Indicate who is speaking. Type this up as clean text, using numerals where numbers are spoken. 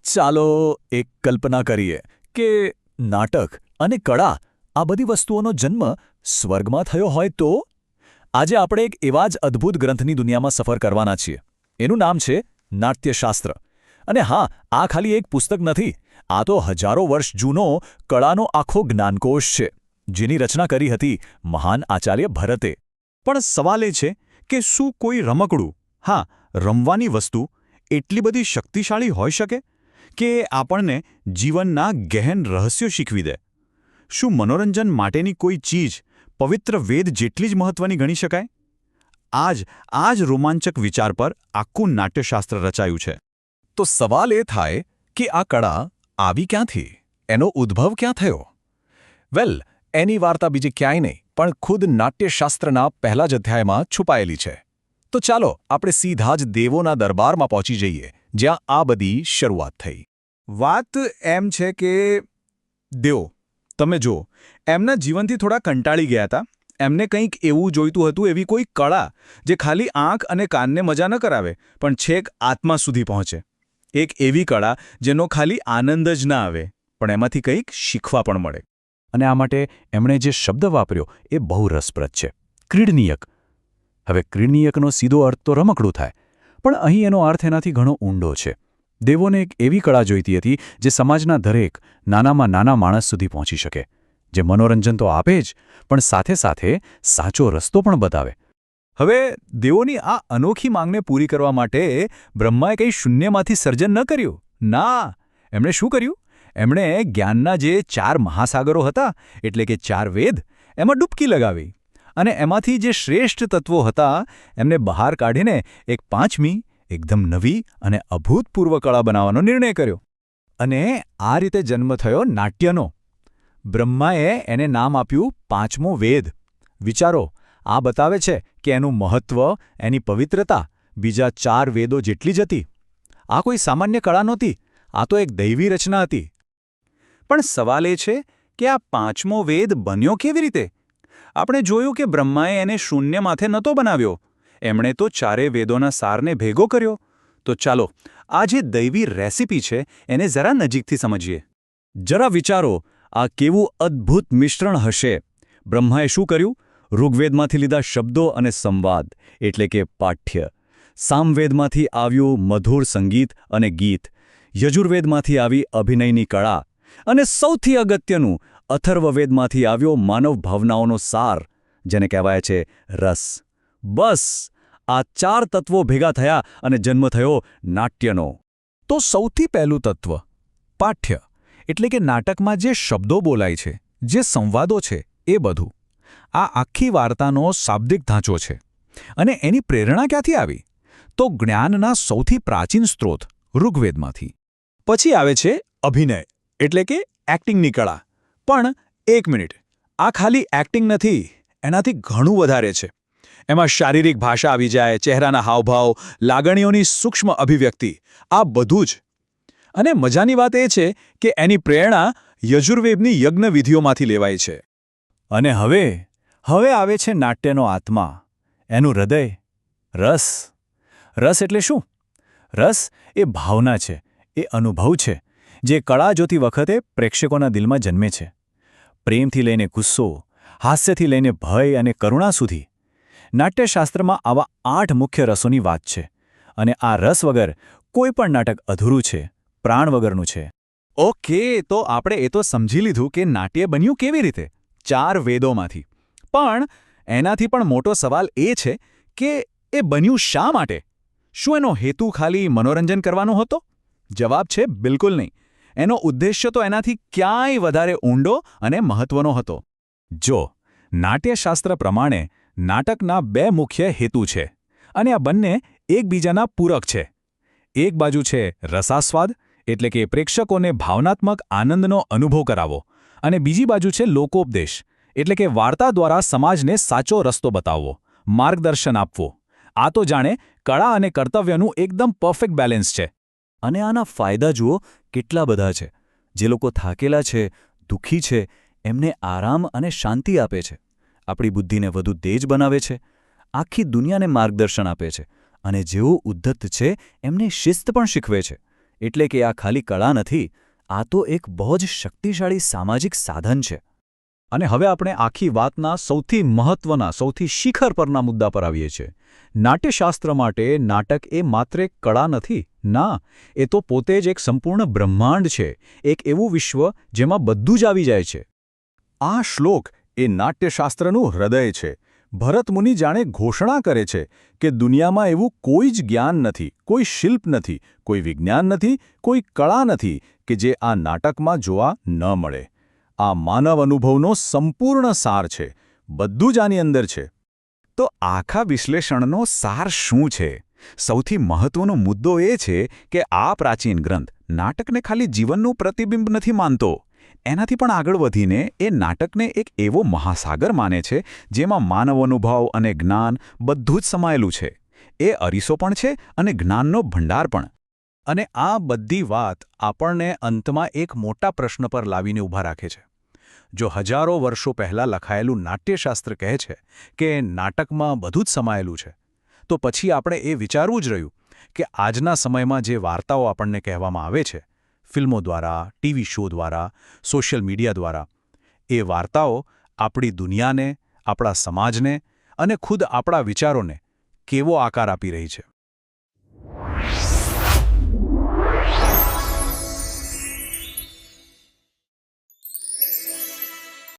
Speaker 1: ચાલો એક કલ્પના કરીએ કે નાટક અને કળા આ બધી વસ્તુઓનો જન્મ સ્વર્ગમાં થયો હોય તો? આજે આપણે એક એવા જ અદ્ભુત ગ્રંથની દુનિયામાં સફર કરવાના છીએ. એનું નામ છે નાટ્યશાસ્ત્ર. અને હા, આ ખાલી એક પુસ્તક નથી. આ તો હજારો વર્ષ જૂનો કળાનો આખો જ્ઞાનકોશ છે, જેની રચના કરી હતી મહાન આચાર્ય ભરતે.
Speaker 2: પણ સવાલ એ છે કે શું કોઈ રમકડું, હા, રમવાની વસ્તુ એટલી બધી શક્તિશાળી હોઈ શકે કે આપણને જીવનના ગહેન રહસ્યો શીખવી દે? શું મનોરંજન માટેની કોઈ ચીજ પવિત્ર વેદ જેટલી જ મહત્વની ગણી શકાય? આ જ રોમાંચક વિચાર પર આખું નાટ્યશાસ્ત્ર રચાયું છે.
Speaker 1: તો સવાલ એ થાય કે આ કળા આવી ક્યાંથી? એનો ઉદ્ભવ ક્યાં થયો? વેલ, એની વાર્તા બીજી ક્યાંય નહીં પણ ખુદ નાટ્યશાસ્ત્રના પહેલા જ અધ્યાયમાં છુપાયેલી છે. તો ચાલો આપણે સીધા જ દેવોના દરબારમાં પહોંચી જઈએ, જ્યાં આ બધી શરૂઆત થઈ.
Speaker 2: વાત એમ છે કે દેવો, તમે જુઓ, એમના જીવનથી થોડા કંટાળી ગયા હતા. એમને કંઈક એવું જોઈતું હતું, એવી કોઈ કળા જે ખાલી આંખ અને કાનને મજા ન કરાવે પણ છેક આત્મા સુધી પહોંચે. એક એવી કળા જેનો ખાલી આનંદ જ ના આવે પણ એમાંથી કંઈક શીખવા પણ મળે.
Speaker 1: અને આ માટે એમણે જે શબ્દ વાપર્યો એ બહુ રસપ્રદ છે, ક્રીડનીયક. હવે ક્રીડનીયકનો સીધો અર્થ તો રમકડું થાય, પણ અહીં એનો અર્થ એનાથી ઘણો ઊંડો છે. દેવોને એક એવી કળા જોઈતી હતી જે સમાજના દરેક નાનામાં નાના માણસ સુધી પહોંચી શકે, જે મનોરંજન તો આપે જ પણ સાથે સાથે સાચો રસ્તો પણ બતાવે. હવે દેવોની આ અનોખી માંગને પૂરી કરવા માટે બ્રહ્માએ કંઈ શૂન્યમાંથી સર્જન ન કર્યું. ના, એમણે શું કર્યું? એમણે જ્ઞાનના જે 4 મહાસાગરો હતા, એટલે કે 4 વેદ, એમાં ડૂબકી લગાવી અને એમાંથી જે શ્રેષ્ઠ તત્વો હતા એમને બહાર કાઢીને એક 5મી એકદમ નવી અને અભૂતપૂર્વ કળા બનાવવાનો નિર્ણય કર્યો. અને આ રીતે જન્મ થયો નાટ્યનો. બ્રહ્માએ એને નામ આપ્યું 5મો વેદ. વિચારો, આ બતાવે છે કે એનું મહત્વ, એની પવિત્રતા બીજા 4 વેદો જેટલી જ હતી. આ કોઈ સામાન્ય કળા નહોતી, આ તો એક દૈવી રચના હતી.
Speaker 2: પણ સવાલ એ છે કે આ 5મો વેદ બન્યો કેવી રીતે? આપણે જોયું કે બ્રહ્માએ એને શૂન્ય માથે નહોતો બનાવ્યો. એમણે તો 4 વેદોના સારને ભેગો કર્યો. તો ચાલો આ જે દૈવી રેસિપી છે એને જરા નજીકથી સમજીએ.
Speaker 1: જરા વિચારો, આ કેવું અદ્ભુત મિશ્રણ હશે. બ્રહ્માએ શું કર્યું? ઋગ્વેદમાંથી લીધા શબ્દો અને સંવાદ, એટલે કે પાઠ્ય. સામવેદમાંથી આવ્યું મધુર સંગીત અને ગીત. યજુર્વેદમાંથી આવી અભિનયની કળા. અને સૌથી અગત્યનું, અથર્વવેદમાંથી આવ્યો માનવ ભાવનાઓનો સાર, જેને કહેવાય છે રસ. બસ, આ 4 તત્વો ભેગા થયા અને જન્મ થયો નાટ્યનો. તો સૌથી પહેલું તત્વ, પાઠ્ય, એટલે કે નાટકમાં જે શબ્દો બોલાય છે, જે સંવાદો છે, એ બધું. આ આખી વાર્તાનો શાબ્દિક ઢાંચો છે. અને એની પ્રેરણા ક્યાંથી આવી? તો જ્ઞાનના સૌથી પ્રાચીન સ્ત્રોત, ઋગ્વેદમાંથી.
Speaker 2: પછી આવે છે અભિનય, એટલે કે એક્ટિંગની કળા. પણ એક મિનિટ, આ ખાલી એક્ટિંગ નથી, એનાથી ઘણું વધારે છે. એમાં શારીરિક ભાષા આવી જાય, ચહેરાના હાવભાવ, લાગણીઓની સૂક્ષ્મ અભિવ્યક્તિ, આ બધું જ. અને મજાની વાત એ છે કે એની પ્રેરણા યજુર્વેદની યજ્ઞવિધિઓમાંથી લેવાય છે.
Speaker 1: અને હવે આવે છે નાટ્યનો આત્મા, એનું હૃદય, રસ. રસ એટલે શું? રસ એ ભાવના છે, એ અનુભવ છે, જે કળા જોતી વખતે પ્રેક્ષકોના દિલમાં જન્મે છે. પ્રેમથી લઈને ગુસ્સો, હાસ્યથી લઈને ભય અને કરુણા સુધી. નાટ્યશાસ્ત્રમાં આવા 8 મુખ્ય રસોની વાત છે. અને આ રસ વગર કોઈ પણ નાટક અધૂરું છે, પ્રાણ વગરનું છે.
Speaker 2: ઓકે, તો આપણે એ તો સમજી લીધું કે નાટ્ય બન્યું કેવી રીતે, 4 વેદોમાંથી. પણ એનાથી પણ મોટો સવાલ એ છે કે એ બન્યું શા માટે? શું એનો હેતુ ખાલી મનોરંજન કરવાનો હતો? જવાબ છે બિલકુલ નહીં. એનો ઉદ્દેશ્ય તો એનાથી ક્યાંય વધારે ઊંડો અને મહત્વનો હતો.
Speaker 1: જો, નાટ્યશાસ્ત્ર પ્રમાણે નાટકના 2 મુખ્ય હેતુ છે, અને આ બંને એકબીજાના પૂરક છે. એક બાજુ છે રસાસ્વાદ, એટલે કે પ્રેક્ષકોને ભાવનાત્મક આનંદનો અનુભવ કરાવવો, અને બીજી બાજુ છે લોકોપદેશ, એટલે કે વાર્તા દ્વારા સમાજને સાચો રસ્તો બતાવવો, માર્ગદર્શન આપવું. આ તો જાણે કળા અને કર્તવ્યનું એકદમ પરફેક્ટ બેલેન્સ છે. અને આના ફાયદા જુઓ કેટલા બધા છે. જે લોકો થાકેલા છે, દુઃખી છે, એમને આરામ અને શાંતિ આપે છે. આપણી બુદ્ધિને વધુ તેજ બનાવે છે. આખી દુનિયાને માર્ગદર્શન આપે છે. અને જેઓ ઉદ્ધત છે એમને શિસ્ત પણ શીખવે છે. એટલે કે આ ખાલી કળા નથી, આ તો એક બહુ જ શક્તિશાળી સામાજિક સાધન છે. અને હવે આપણે આખી વાતના સૌથી મહત્વના, સૌથી શિખર પરના મુદ્દા પર આવીએ છીએ. નાટ્યશાસ્ત્ર માટે નાટક એ માત્ર એક કળા નથી. ના, એ તો પોતે જ એક સંપૂર્ણ બ્રહ્માંડ છે, એક એવું વિશ્વ જેમાં બધું જ આવી જાય છે.
Speaker 2: આ શ્લોક એ નાટ્યશાસ્ત્રનું હૃદય છે. ભરતમુનિ જાણે ઘોષણા કરે છે કે દુનિયામાં એવું કોઈ જ જ્ઞાન નથી, કોઈ શિલ્પ નથી, કોઈ વિજ્ઞાન નથી, કોઈ કળા નથી કે જે આ નાટકમાં જોવા ન મળે. આ માનવ અનુભવનો સંપૂર્ણ સાર છે. બધું જ આની અંદર છે. તો આખા વિશ્લેષણનો સાર શું છે? સૌથી મહત્વનો મુદ્દો એ છે કે આ પ્રાચીન ગ્રંથ નાટકને ખાલી જીવનનું પ્રતિબિંબ નથી માનતો. એનાથી પણ આગળ વધીને એ નાટકને એક એવો મહાસાગર માને છે જેમાં માનવ અનુભવ અને જ્ઞાન બધું જ સમાયેલું છે. એ અરીસો પણ છે અને જ્ઞાનનો ભંડાર પણ. અને આ બધી વાત આપણને અંતમાં એક મોટા પ્રશ્ન પર લાવીને ઊભા રાખે છે. જો હજારો વર્ષો પહેલાં લખાયેલું નાટ્યશાસ્ત્ર કહે છે કે નાટકમાં બધું જ સમાયેલું છે, તો પછી આપણે એ વિચારવું જ રહ્યું કે આજના સમયમાં જે વાર્તાઓ આપણને કહેવામાં આવે છે, ફિલ્મો દ્વારા, ટીવી શો દ્વારા, સોશિયલ મીડિયા દ્વારા, એ વાર્તાઓ આપણી દુનિયાને, આપણા સમાજને અને ખુદ આપણા વિચારોને કેવો આકાર આપી રહી છે.